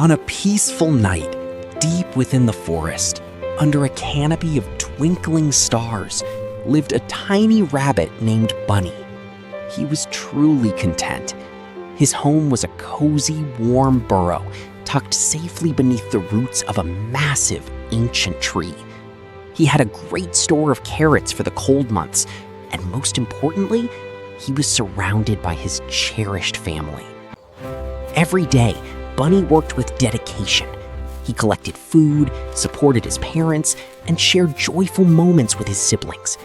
On a peaceful night, deep within the forest, under a canopy of twinkling stars, lived a tiny rabbit named Bunny. He was truly content. His home was a cozy, warm burrow tucked safely beneath the roots of a massive, ancient tree. He had a great store of carrots for the cold months, and most importantly, he was surrounded by his cherished family. Every day, Bunny worked with dedication. He collected food, supported his parents, and shared joyful moments with his siblings.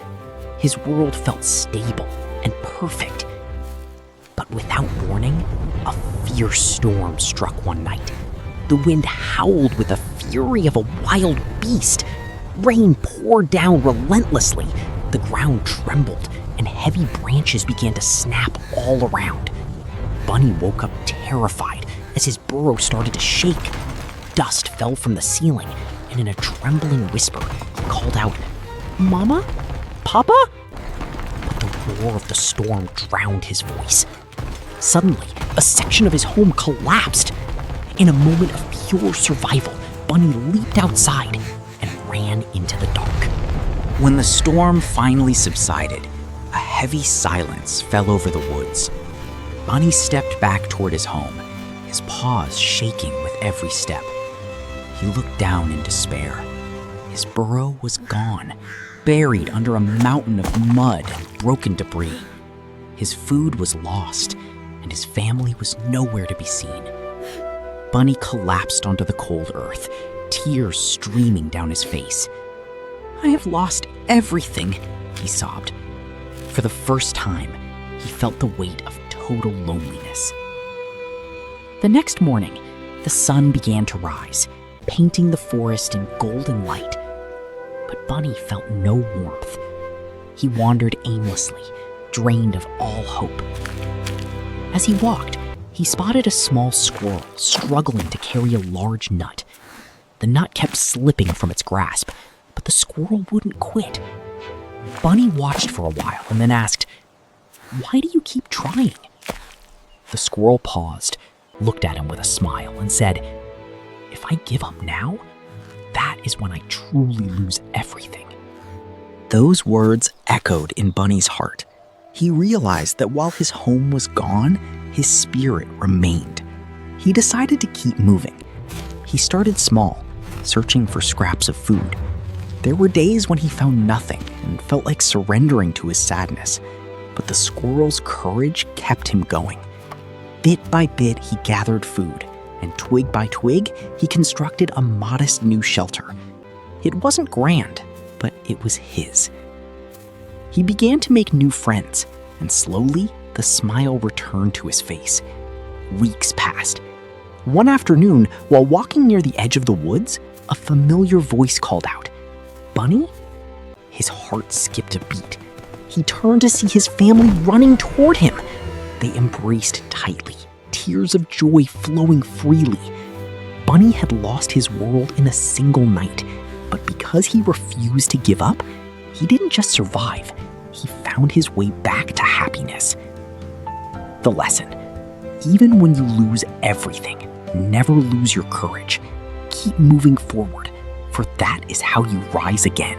His world felt stable and perfect. But without warning, a fierce storm struck one night. The wind howled with the fury of a wild beast. Rain poured down relentlessly. The ground trembled, and heavy branches began to snap all around. Bunny woke up terrified as his burrow started to shake. Dust fell from the ceiling, and in a trembling whisper, he called out, "Mama? Papa?" But the roar of the storm drowned his voice. Suddenly, a section of his home collapsed. In a moment of pure survival, Bunny leaped outside and ran into the dark. When the storm finally subsided, a heavy silence fell over the woods. Bunny stepped back toward his home, his paws shaking with every step. He looked down in despair. His burrow was gone, buried under a mountain of mud and broken debris. His food was lost, and his family was nowhere to be seen. Bunny collapsed onto the cold earth, tears streaming down his face. "I have lost everything," he sobbed. For the first time, he felt the weight of total loneliness. The next morning, the sun began to rise, painting the forest in golden light. But Bunny felt no warmth. He wandered aimlessly, drained of all hope. As he walked, he spotted a small squirrel struggling to carry a large nut. The nut kept slipping from its grasp, but the squirrel wouldn't quit. Bunny watched for a while and then asked, "Why do you keep trying?" The squirrel paused, looked at him with a smile, and said, "If I give up now, that is when I truly lose everything." Those words echoed in Bunny's heart. He realized that while his home was gone, his spirit remained. He decided to keep moving. He started small, searching for scraps of food. There were days when he found nothing and felt like surrendering to his sadness, but the squirrel's courage kept him going. Bit by bit, he gathered food, and twig by twig, he constructed a modest new shelter. It wasn't grand, but it was his. He began to make new friends, and slowly, the smile returned to his face. Weeks passed. One afternoon, while walking near the edge of the woods, a familiar voice called out, "Bunny?" His heart skipped a beat. He turned to see his family running toward him. They embraced tightly, tears of joy flowing freely. Bunny had lost his world in a single night, but because he refused to give up, he didn't just survive, he found his way back to happiness. The lesson: even when you lose everything, never lose your courage. Keep moving forward, for that is how you rise again.